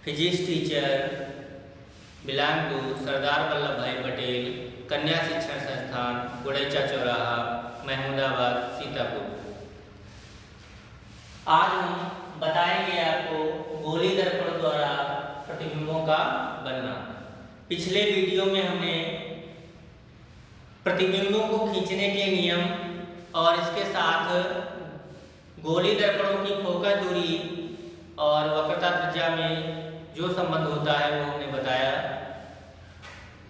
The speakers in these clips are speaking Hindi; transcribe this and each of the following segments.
Physics teacher belong to Sardar Vallabh भाई पटेल कन्या शिक्षण संस्थान गुड़ैचा चौराहा महमूदाबाद सीतापुर। आज हम बताएंगे आपको गोली दर्पण द्वारा प्रतिबिंबों का बनना। पिछले वीडियो में हमने प्रतिबिंबों को खींचने के नियम और इसके साथ गोली दर्पणों की फोकस दूरी और वक्रता त्रिज्या में जो संबंध होता है वो हमने बताया।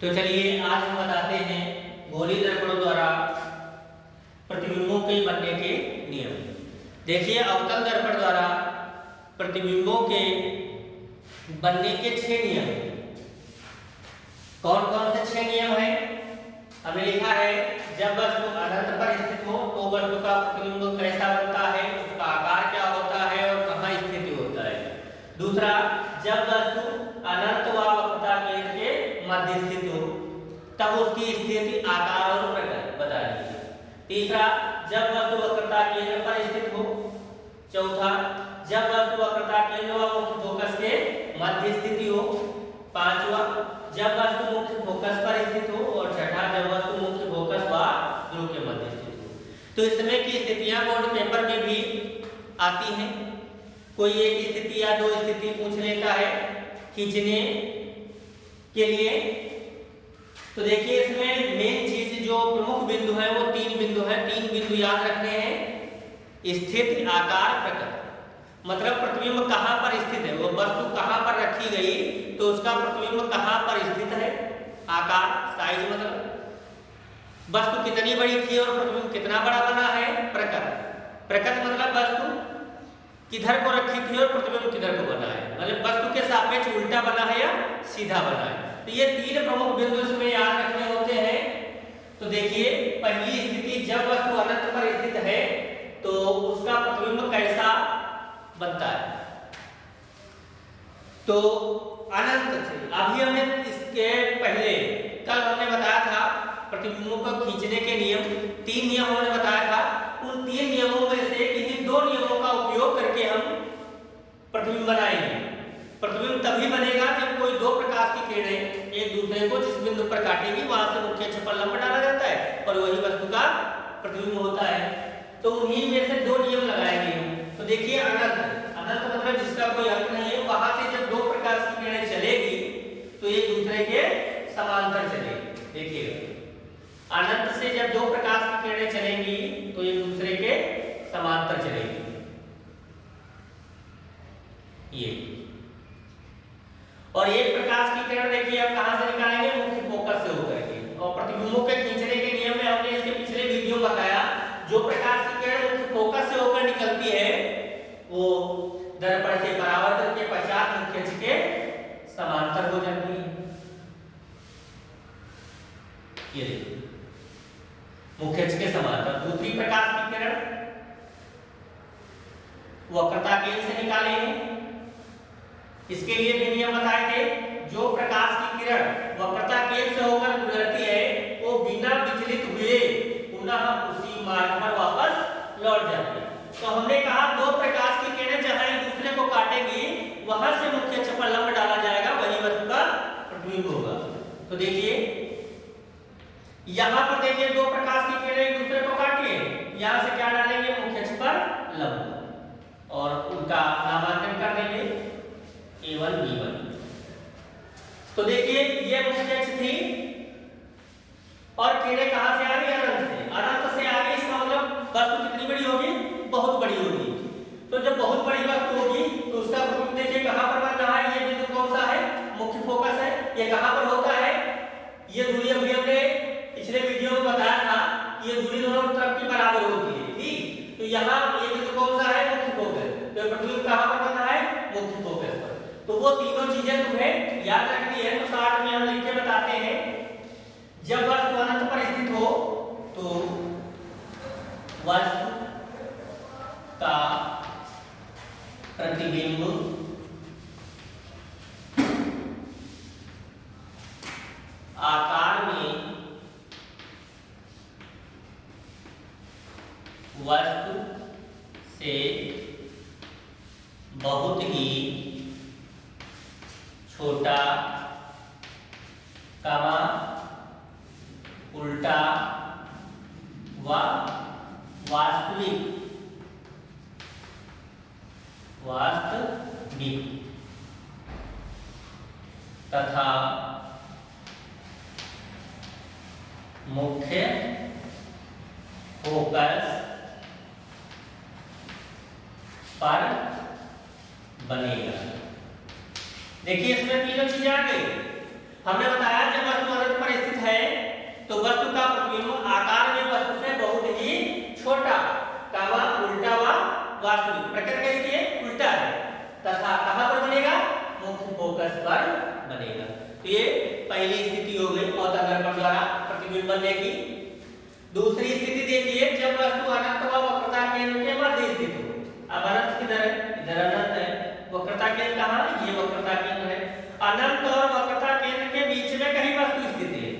तो चलिए आज हम बताते हैं गोली दर्पणों द्वारा प्रतिबिंबों के बनने के नियम। देखिए, अवतल दर्पण द्वारा प्रतिबिंबों के बनने के 6 नियम। कौन कौन से 6 नियम हैं? हमें लिखा है, जब वस्तु अनंत पर स्थित हो तो वस्तु का प्रतिबिंब कैसा बनता है, उसका आकार क्या होता है और कहाँ स्थित होता है। दूसरा, जब वस्तु अनंत व वक्रता केंद्र के मध्य स्थित हो तब उसकी स्थिति, आकार और प्रकार बता दीजिए। तीसरा, जब वस्तु वक्रता केंद्र पर स्थित हो। चौथा, जब वस्तु वक्रता केंद्र व मुख्य फोकस के मध्य स्थिति हो। पांचवा, जब वस्तु मुख्य फोकस पर स्थित हो। और छठा, जब वस्तु मुख्य फोकस व ध्रुव के मध्य स्थित हो। तो इस समय की स्थितियां बोर्ड पेपर में भी आती हैं। कोई एक स्थिति या दो स्थिति पूछ लेता है खींचने के लिए। तो देखिए, इसमें मेन चीज जो प्रमुख बिंदु है वो 3 बिंदु है। 3 बिंदु याद रखने हैं, स्थिति, आकार, प्रकट। मतलब प्रतिबिंब कहाँ पर स्थित है, वो वस्तु कहाँ पर रखी गई तो उसका प्रतिबिंब कहाँ पर स्थित है। आकार, साइज, मतलब वस्तु कितनी बड़ी थी और प्रतिबिंब कितना बड़ा बना है। प्रकट, प्रकट मतलब वस्तु किधर को रखी थी और प्रतिबिंब किधर को बना है, मतलब वस्तु के सापेक्ष उल्टा बना है या सीधा बना है। तो ये 3 प्रमुख बिंदु इसमें याद रखने होते हैं। तो देखिए, पहली स्थिति, जब वस्तु अनंत पर स्थित है तो उसका प्रतिबिंब कैसा बनता है। तो अनंत से, अभी हमने इसके पहले कल हमने बताया था प्रतिबिंबों को खींचने के नियम। 3 नियम हमने बताया था। उन 3 नियमों में से किन्हीं 2 नियमों का उपयोग करके हम प्रतिबिंब बनाएंगे। प्रतिबिंब तभी बनेगा जब कोई 2 प्रकाश की किरणें एक दूसरे को जिस बिंदु पर काटेगी वहां से मुख्य अक्ष पर लंब डाला जाता है और वही वस्तु का प्रतिबिंब होता है। तो उन्हीं में से 2 नियम लगाएंगे हम। तो देखिए, अनंत, अनंत मतलब जिसका कोई अंत नहीं है, वहां से जब 2 प्रकाश की किरणें चलेगी तो एक दूसरे के समांतर चलेगी। देखिए, अनंत से जब 2 प्रकाश की किरणें चलेंगी तो एक दूसरे के समांतर चलेगी। ये और एक प्रकाश की किरण देखिए अब कहां से निकालेंगे, मुख्य फोकस से होकर के। और प्रतिबिंबों के खींचने के नियम में हमने इसके पिछले वीडियो में बताया, जो प्रकाश की किरण मुख्य फोकस से होकर निकलती है वो दर्पण के परावर्तन के पश्चात मुख्य अक्ष के समांतर हो जाती है। ये देखिए, मुख्य अक्ष के समांतर। दूसरी प्रकाश की किरण वक्रता केंद्र से निकालेंगे। इसके लिए भी नियम बताए थे, जो प्रकाश की किरण वक्रता केंद्र से होकर गुजरती है वो बिना विचलित हुए पुनः उसी मार्ग पर वापस लौट जाती है। तो हमने कहा 2 प्रकाश की किरणें जहां एक दूसरे को काटेंगी वहां से मुख्य अक्ष पर लंब डाला जाएगा, वही वस्तु का प्रतिबिंब होगा। तो देखिए, यहाँ पर देखिए 2 प्रकाश की किरणें एक दूसरे को काटिए, यहाँ से क्या डालेंगे, मुख्य अक्ष पर लंब, और उनका नामांकन कर देंगे A1 B1। तो देखिए, ये मुख्य अक्ष थी और किरणें कहां से आ रही, अनंत से। अनंत से आ रही, इसका मतलब वस्तु कितनी बड़ी होगी, बहुत बड़ी होगी। तो जब बहुत बड़ी वस्तु होगी तो उसका प्रतिबिंब देखिए कहां पर बन रहा है। ये बिंदु कौन सा है, मुख्य फोकस है। ये कहां पर होता है, ये दूरी अभी हमने पिछले वीडियो में बताया था, ये दूरी दोनों तरफ की बराबर होती है, ठीक। तो यहाँ ये बिंदु कौन सा है, मुख्य फोकस। तो प्रतिबिंब कहां पर बन रहा है, मुख्य फोकस पर। तो वो तीनों चीजें तुम्हें याद रखनी है। तो शॉर्ट में हम लिख के बताते हैं, जब वस्तु अनंत पर स्थित हो तो वस्तु का प्रतिबिंब आकार में वस्तु से बहुत ही छोटा कामा उल्टा व वास्तविक तथा मुख्य फोकस पर बनेगा। देखिए इसमें तीनों चीजें आ गई। हमने बताया जब वस्तु अनंत पर स्थित है तो वस्तु का प्रतिबिंब आकार में वस्तु से बहुत ही छोटा कामा उल्टा व वास्तविक प्रकट कैसी है उल्टा है तथा कहां पर बनेगा मुख्य फोकस पर बनेगा। तो ये पहली स्थिति हो गई अवतरण द्वारा प्रतिबिंब बनने की। दूसरी स्थिति देखिए जब वस्तु अनंत व वक्रता केंद्र के मध्य स्थित हो। अब अनंत किधर है, इधर अनंत है, वक्रता केंद्र कहां है, ये वक्रता केंद्र है। अनंत और वक्रता केंद्र के बीच में कहीं वस्तु स्थित है,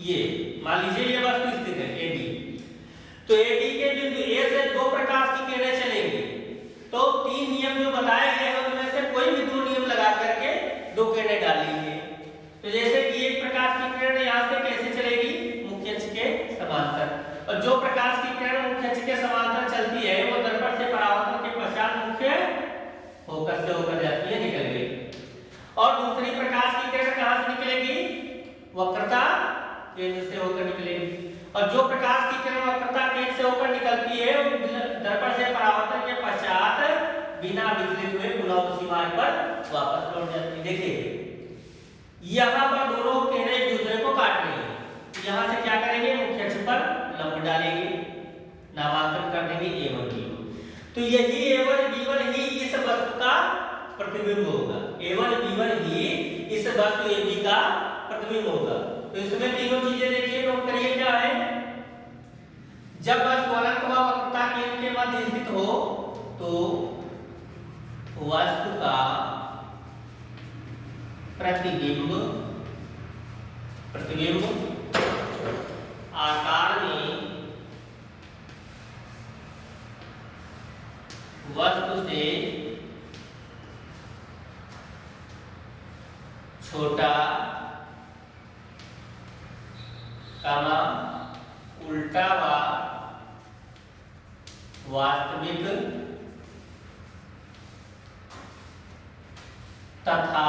ये मान लीजिए ये वस्तु स्थित है AB। तो AB के बिंदु A से दो प्रकाश की किरणें चलेंगी। तो तीन नियम जो बताए गए हैं उनमें से कोई भी दो नियम लगा करके दो किरणें डाल लीजिए। तो जैसे कि एक प्रकाश की किरण यहां से कैसे चलेगी, मुख्य अक्ष के समांतर, और जो प्रकाश की किरण मुख्य अक्ष के समांतर चलती है वो दर्पण से परावर्तन के पश्चात मुख्य फोकस से होकर जाती है, निकल गई। और दूसरी प्रकाश की किरण कहां से निकलेगी, वक्रता केंद्र से होकर निकलेगी। और जो प्रकाश की किरण वक्रता केंद्र से होकर निकलती है वो दर्पण से परावर्तन के पश्चात बिना विचलित हुए पुनः उसी मार्ग पर वापस लौट जाती है। देखिए यहाँ पर दोनों किरणें एक दूसरे को काट रही है। यहाँ से क्या करेंगे, मुख्य अक्ष पर लंब डालेंगे, नामांकन कर देंगे A1 B1। तो यही A1 B1 ही इस वस्तु का प्रतिबिंब होगा। A1 B1 ही इस वस्तु AB का प्रतिबिंब होगा। तो इसमें तीनों चीजें देखिए, नोट करिए क्या है। जब वस्तु अनंत व वक्रता केंद्र के मध्य स्थित हो तो वस्तु का प्रतिबिंब आकार में वस्तु से छोटा कामा उल्टा व वास्तविक तथा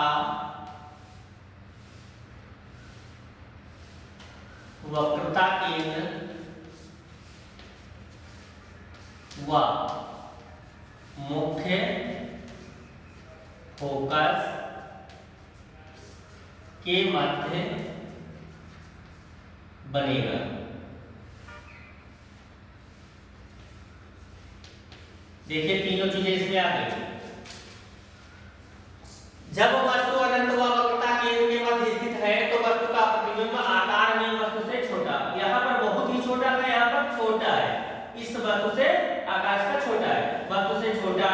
वक्रता केंद्र व मुख्य फोकस के मध्य बनेगा। देखिए तीनों चीजें इसमें आ गई। जब वस्तु अनंत व वक्रता केंद्र के मध्य स्थित है तो वस्तु का प्रतिबिंब आकार में वस्तु से छोटा, यहाँ पर बहुत ही छोटा था, यहाँ पर छोटा है, इस वस्तु से आकाश का छोटा है, वस्तु से छोटा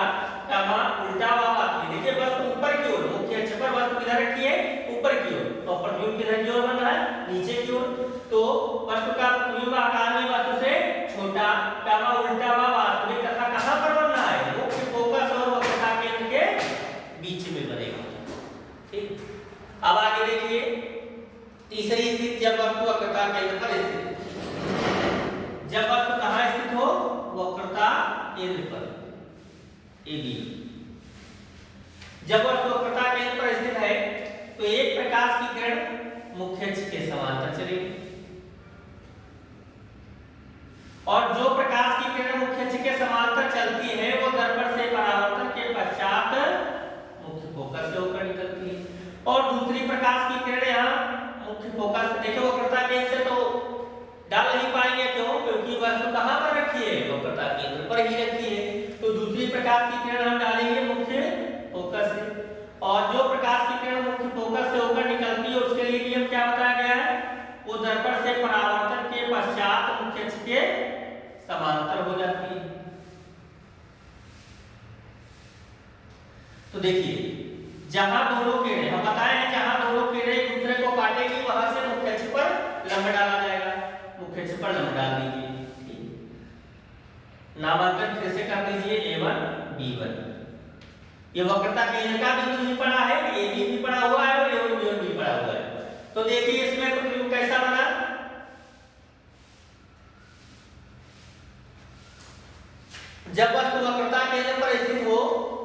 कामा उल्टा व वास्तविक। देखिए वस्तु ऊपर की ओर, मुख्य अक्ष पर वस्तु किधर रखी है, ऊपर की ओर, तो प्रतिबिंब किधर की ओर बन रहा है, नीचे की ओर। तो वस्तु का प्रतिबिंब आकार में वस्तु से छोटा कामा उल्टा व वास्तविक तथा कहां पर बन रहा है, मुख्य फोकस और वक्रता केंद्र के बीच में बनेगा। ठीक, अब आगे देखिए तीसरी स्थिति, जब वस्तु वक्रता केंद्र पर स्थित, जब वस्तु कहां स्थित हो, वक्रता केंद्र पर AB। जब वस्तु वक्रता केंद्र पर स्थित है तो एक प्रकाश की किरण मुख्य अक्ष के समांतर चलेगी और जो प्रकाश की किरण मुख्य अक्ष के समांतर चलती है वो दर्पण से परावर्तन के पश्चात मुख्य फोकस से होकर निकलती है। और दूसरी प्रकाश की किरण यहाँ मुख्य फोकस, देखो वक्रता केंद्र से तो डाल नहीं पाएंगे, क्यों, क्योंकि वस्तु कहां पर रखी है, वक्रता केंद्र पर ही रखी है। तो दूसरी प्रकाश की किरण हम डालेंगे मुख्य फोकस से, और जो प्रकाश की किरण मुख्य फोकस से होकर निकलती है उसके लिए नियम क्या बताया गया है, वो दर्पण से परावर्तन के पश्चात मुख्य अक्ष के समांतर हो जाती है। तो देखिए जहां दोनों किरणें, हम बताए हैं जहां दोनों किरणें एक दूसरे को काटेंगी वहां से मुख्य अक्ष पर लंब डाला जाएगा, मुख्य अक्ष पर लंब डाल दीजिए। नामांकन फिर से कर दीजिए A1 B1। ये वक्रता केंद्र का बिंदु ही पड़ा है, AB जब वस्तु वक्रता केंद्र पर स्थित हो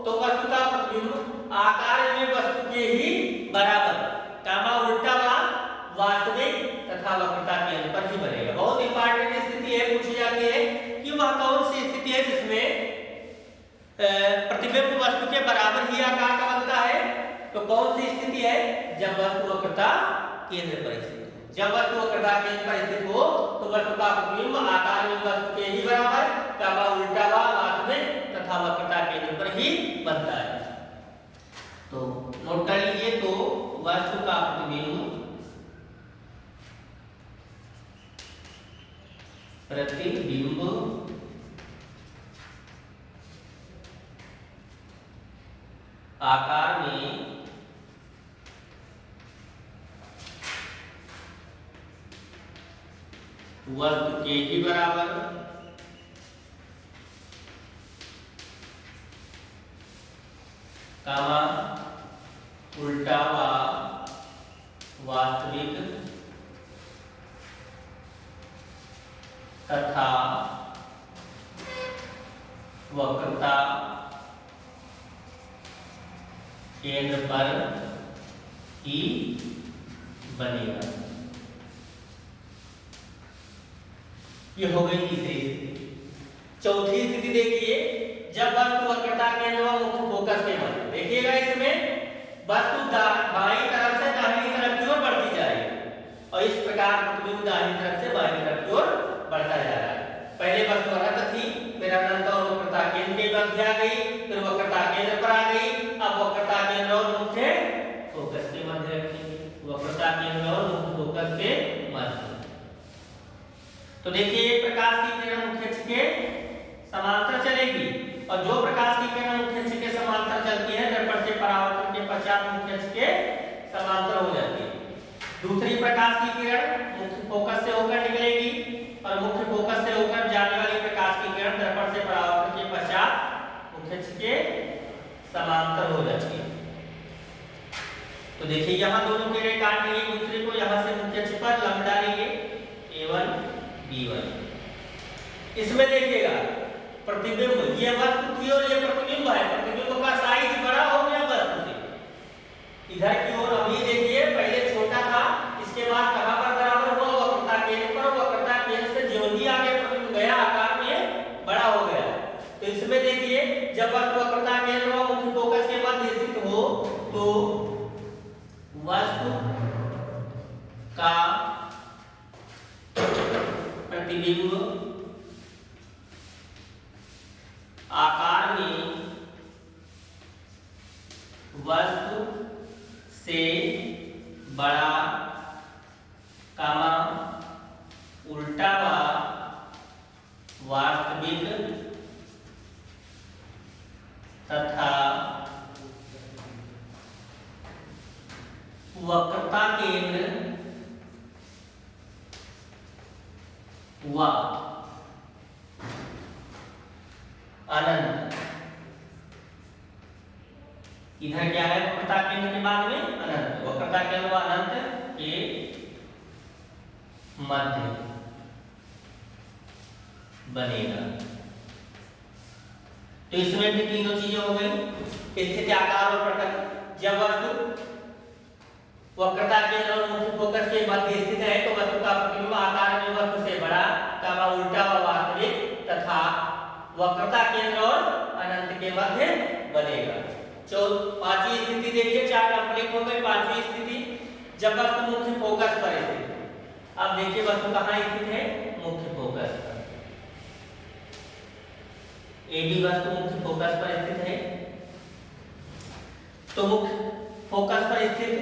तो वस्तु का प्रतिबिंब आकार में वस्तु के ही बराबर कामा उल्टा व वास्तविक तथा वक्रता केंद्र पर ही बनेगा। बहुत इंपॉर्टेंट स्थिति है, पूछी जाती है कि वह कौन सी स्थिति है जिसमें प्रतिबिंब वस्तु के बराबर ही आकार का बनता है। तो कौन सी स्थिति है? जब वस्तु वक्रता केंद्र पर स्थित हो। जब वस्तु वक्रता केंद्र पर स्थित हो तो वस्तु का प्रतिबिंब आकार में वस्तु के ही बराबर कामा उल्टा व वास्तविक तथा वक्रता केंद्र पर ही बनता है। तो नोट कर लीजिए, तो वस्तु का प्रतिबिंब आकार में वस्तु के ही बराबर कामा उल्टा व वास्तविक तथा वक्रता केंद्र पर ही बनेगा। ये हो गई तीसरी स्थिति। चौथी स्थिति देखिए, जब वस्तु वक्रता केंद्र व मुख्य फोकस के मध्य, देखिएगा इसमें वस्तु बाईं तरफ से दाहिनी तरफ की ओर बढ़ती जाएगी और इस प्रकार प्रतिबिंब दाहिनी तरफ से बाईं तरफ की ओर बढ़ता जा रहा है। पहले वस्तु अनंत थी, फिर अनंत और वक्रता केंद्र के मध्य आ गई, फिर वक्रता केंद्र पर आ गई। अब वक्रता केंद्र और मुख्य फोकस के मध्य रखेंगे, वक्रता केंद्र और मुख्य फोकस के मध्य। तो देखिए प्रकाश की किरण मुख्य अक्ष के समांतर चलेगी और जो प्रकाश की किरण मुख्य अक्ष के समांतर चलती है दर्पण से परावर्तन के पश्चात मुख्य अक्ष के समांतर हो जाती है। दूसरी प्रकाश की किरण मुख्य फोकस से होकर निकलेगी और मुख्य फोकस से होकर जाने वाली प्रकाश की किरण दर्पण से परावर्तन के पश्चात मुख्य अक्ष के समांतर हो जाती है। तो देखिए यहाँ दोनों किरणें काट लेंगे एक दूसरे को, यहाँ से मुख्य अक्ष पर लंब डालेंगे A1 B1। इसमें देखिएगा प्रतिबिंब, ये वस्तु थी और ये प्रतिबिंब है। प्रतिबिंब का साइज बड़ा हो गया वस्तु से। इधर की ओर अभी देखिए पहले छोटा था, इसके बाद कहां पर बराबर हुआ? वक्रता केंद्र पर। वक्रता केंद्र से जो ही आगे प्रतिबिंब गया आकार में बड़ा हो गया। तो इसमें देखिए जब वस्तु वक्रता केंद्र व मुख्य फोकस के मध्य स्थित हो तो वस्तु का प्रतिबिंब आकार में वस्तु से बड़ा कामा उल्टा व वास्तविक तथा वक्रता केंद्र व अनंत। इधर क्या है? वक्रता केंद्र के बाद में अनंत। वक्रता केंद्र व अनंत के मध्य बनेगा। तो इसमें भी तीनों चीजें हो गई, स्थिति, आकार और प्रकृति। जब वस्तु वक्रता केंद्र और मुख्य फोकस के मध्य स्थित है तो वस्तु का प्रतिबिंब आकार में वस्तु से बड़ा कामा उल्टा व वास्तविक तथा वक्रता केंद्र और अनंत के मध्य बनेगा। पांचवी स्थिति देखिए, चार कंप्लीट हो गई। पांचवी स्थिति जब वस्तु मुख्य फोकस पर स्थित है। अब देखिए वस्तु कहाँ स्थित है? मुख्य फोकस पर। AB वस्तु मुख्य फोकस पर स्थित है। तो मुख्य फोकस पर स्थित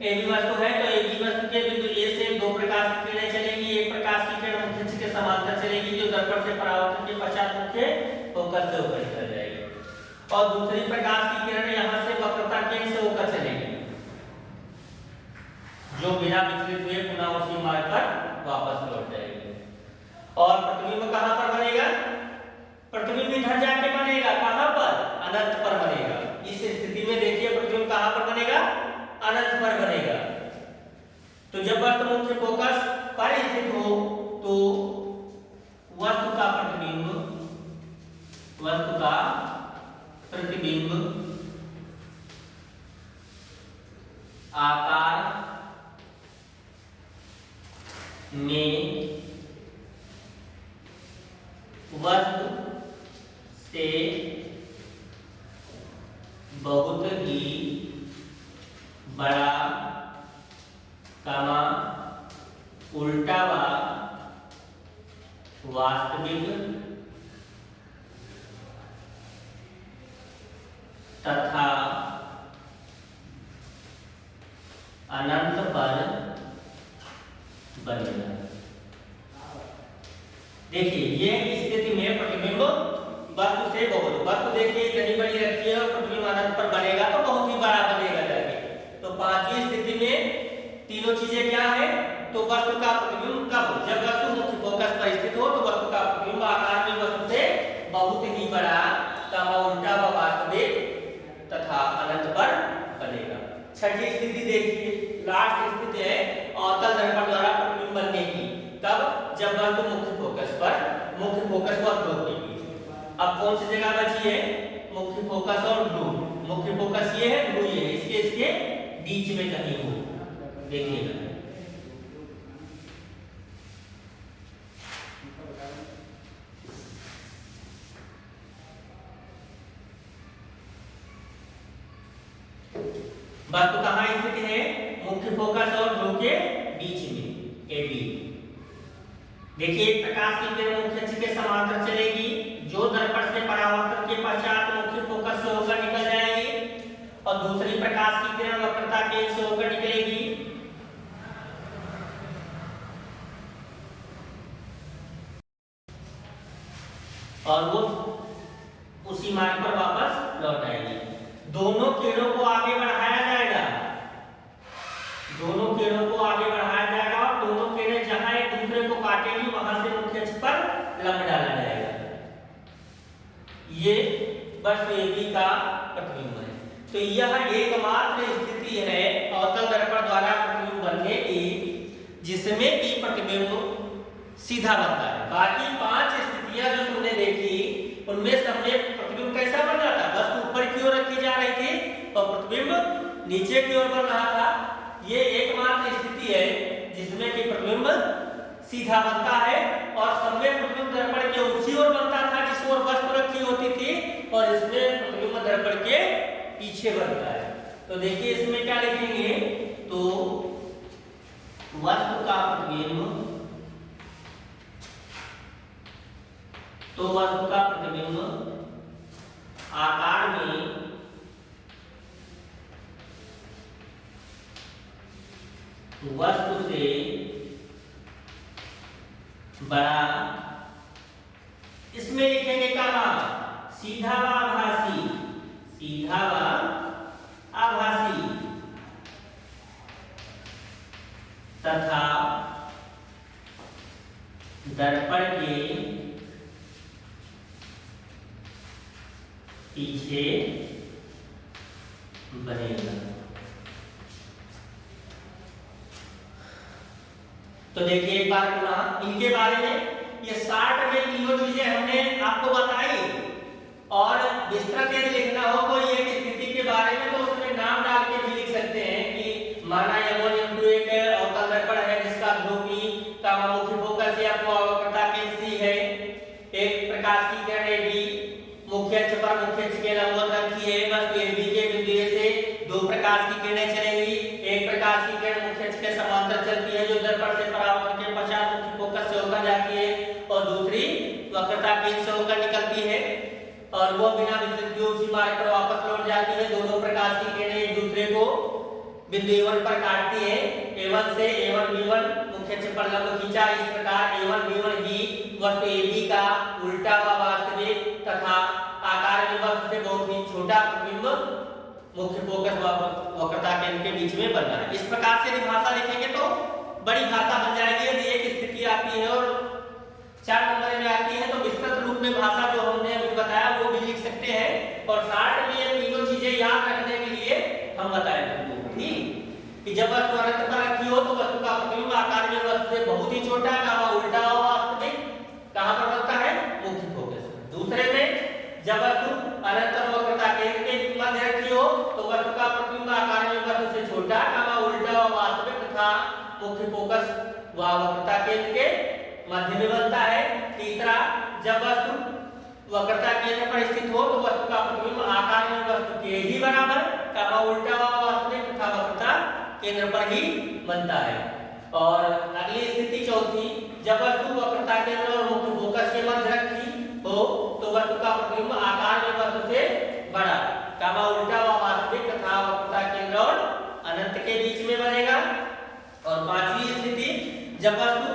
AB वस्तु है तो AB वस्तु के बिंदु A से दो प्रकाश की किरणें चलेंगी। एक प्रकाश की किरण मुख्य अक्ष के समांतर चलेगी जो दर्पण से परावर्तन के पश्चात मुख्य फोकस से होकर निकल जाएगी और दूसरी प्रकाश की किरण यहाँ से वक्रता केंद्र से होकर चलेगी जो बिना विचलित हुए पुनः उसी मार्ग पर वापस लौट जाएगी। और प्रतिबिंब कहाँ पर बनेगा? प्रतिबिंब इधर जाके बनेगा, कहाँ पर? अनंत पर बनेगा। इस स्थिति में देखिए प्रतिबिंब कहाँ पर बनेगा? अनंत पर बनेगा। तो जब वस्तु मुख्य फोकस पर स्थित हो तो वस्तु का प्रतिबिंब वस्तु का प्रतिबिंब आकार में वस्तु से बहुत ही बड़ा उल्टा व वास्तविक तथा अनंत पर बनेगा। देखिए ये स्थिति में प्रतिबिंब वस्तु से बहुत, वस्तु देखिए इतनी बड़ी रखी है और प्रतिबिंब अनंत पर बनेगा तो बहुत ही बड़ा बनेगा जाके। तो पांचवी स्थिति में तीनों चीजें क्या है, तो वस्तु का प्रतिबिंब कब, जब वस्तु मुख्य फोकस पर स्थित हो तो वस्तु का प्रतिबिंब आकार में वस्तु से बहुत ही बड़ा उल्टा व वास्तविक तथा अनंत पर बनेगा। छठी स्थिति देखिए, लास्ट स्थिति है अवतल दर्पण द्वारा प्रतिबिंब बनने की। तब जब वस्तु मुख्य फोकस और ध्रुव के बीच। अब कौन सी जगह बची है, मुख्य फोकस और ध्रुव। मुख्य फोकस ये है, ध्रुव ये है, इसके बीच में कहीं हो, देखिएगा। वस्तु कहाँ स्थित है, मुख्य फोकस और ध्रुव के बीच में, ए बी। देखिए प्रकाश की किरण मुख्य अक्ष के समांतर चलेगी, जो दर्पण से परावर्तन के पश्चात मुख्य फोकस से होकर निकल जाएगी, और दूसरी प्रकाश की किरण वक्रता केंद्र से होकर निकलेगी और वो उसी मार्ग पर वापस लौट आएगी। दोनों किरणों को आगे बढ़ाया जाएगा, दोनों किरणों को आगे बढ़ाया जाएगा और दोनों किरणें जहां एक दूसरे को काटेंगी वहां से मुख्य अक्ष पर लंब डाला जाएगा। ये बस AB का प्रतिबिंब है। तो यह एकमात्र स्थिति है अवतल दर्पण द्वारा प्रतिबिंब बनने की जिसमें कि प्रतिबिंब सीधा बनता है। बाकी 5 स्थितियां जो तुमने देखी उनमें सबने प्रतिबिंब कैसा बन रहा था, वस्तु ऊपर की ओर रखी जा रही थी और प्रतिबिंब नीचे की ओर बन रहा था। ये एकमात्र स्थिति है जिसमें कि प्रतिबिंब सीधा बनता है और सम्यक प्रतिबिंब दर्पण के उसी ओर बनता था जिस ओर वस्तु रखी होती थी, और इसमें प्रतिबिंब दर्पण के पीछे बनता है। तो देखिए इसमें क्या लिखेंगे, तो वस्तु का प्रतिबिंब, तो वस्तु का प्रतिबिंब आकार में वस्तु से बड़ा, इसमें लिखेंगे कामा, सीधा व आभासी, सीधा व आभासी तथा दर्पण के पीछे बनेगा। तो देखिए एक बार पुनः इनके बारे में, ये 60 में तीनों चीजें हमने आपको बताई, और विस्तृत यदि लिखना हो कोई एक स्थिति के बारे में तो उसमें नाम डाल के भी लिख सकते हैं कि माना M1 M2 एक अवतल दर्पण है जिसका ध्रुव P का मुख्य फोकस या वक्रता केंद्र C है, एक प्रकाश की किरण AB मुख्य अक्ष पर मुख्य अक्ष के लंबवत रखी है, बस AB के बिंदु से 2 प्रकाश की किरणें चलेंगी। एक प्रकाश की किरण मुख्य अक्ष के समांतर चलती है जो दर्पण से परावर्तन के पश्चात मुख्य फोकस से होकर जाती है, और दूसरी वक्रता केंद्र से होकर निकलती है और वो बिना विचलित हुए उसी मार्ग पर वापस लौट जाती है। दोनों प्रकाश की किरणें एक दूसरे को बिंदु A1 पर काटती है, A1 से A1 B1 मुख्य अक्ष पर लंब खींचा। इस प्रकार A1 B1 ही वस्तु AB का उल्टा व वास्तविक तथा आकार में वस्तु से बहुत ही छोटा प्रतिबिंब मुख्य फोकस वक्रता केंद्र के बीच में बन रहा है। इस प्रकार से यदि भाषा लिखेंगे तो बड़ी भाषा बन जाएगी। यदि एक स्थिति आती है और 4 नंबर में आती है तो विस्तृत रूप में भाषा जो हमने अभी बताया वो भी लिख सकते हैं, और 60 में ये तीनों चीजें याद रखने के लिए हम बताएं तुमको, ठीक, कि जब वस्तु अनंत पर रखी हो तो वस्तु का प्रतिबिंब आकार में वस्तु से बहुत ही छोटा, कहां उल्टा व वास्तविक कहां पर बनता है, मुख्य फोकस। दूसरे में जब वस्तु अनंत और वक्रता केंद्र के मध्य रखी हो तो वस्तु का प्रतिबिंब आकार में वस्तु से छोटा, उल्टा व वास्तविक तथा मुख्य फोकस व वक्रता केंद्र के मध्य में बनता है। तीसरा, जब वस्तु वक्रता केंद्र पर स्थित हो तो वस्तु का प्रतिबिंब आकार में वस्तु के ही बराबर, उल्टा व वास्तविक तथा वक्रता केंद्र पर ही बनता है। और अगली स्थिति चौथी, जब वस्तु वक्रता केंद्र और मुख्य फोकस के मध्य रखी हो तो वस्तु का प्रतिबिंब आकार में वस्तु से बड़ा, उल्टा व वास्तविक तथा वक्रता केंद्र और अनंत के बीच में बनेगा। और पांचवी स्थिति, जब वस्तु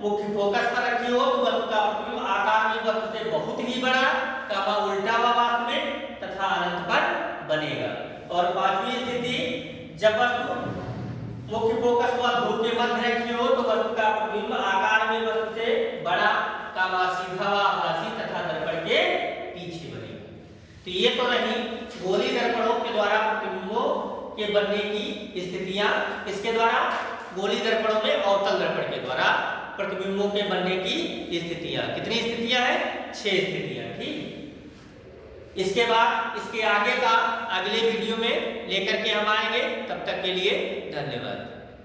मुख्य फोकस पर रखी हो तो वस्तु का प्रतिबिंब आकार में वस्तु से बहुत ही बड़ा, उल्टा व वास्तविक तथा अनंत पर बनेगा। और पांचवी स्थिति, जब वस्तु मुख्य फोकस व ध्रुव के मध्य रखी हो तो वस्तु का प्रतिबिंब आकार में वस्तु से बड़ा, सीधा व आभासी तथा दर्पण के पीछे बनेगा। तो ये तो रही गोली दर्पणों के द्वारा प्रतिबिंबों के बनने की स्थितियां। इसके द्वारा गोली दर्पणों में अवतल दर्पण के द्वारा प्रतिबिंबों के बनने की स्थितियां, कितनी स्थितियां हैं? 6 स्थितियां। ठीक, इसके बाद इसके आगे का अगले वीडियो में लेकर के हम आएंगे। तब तक के लिए धन्यवाद।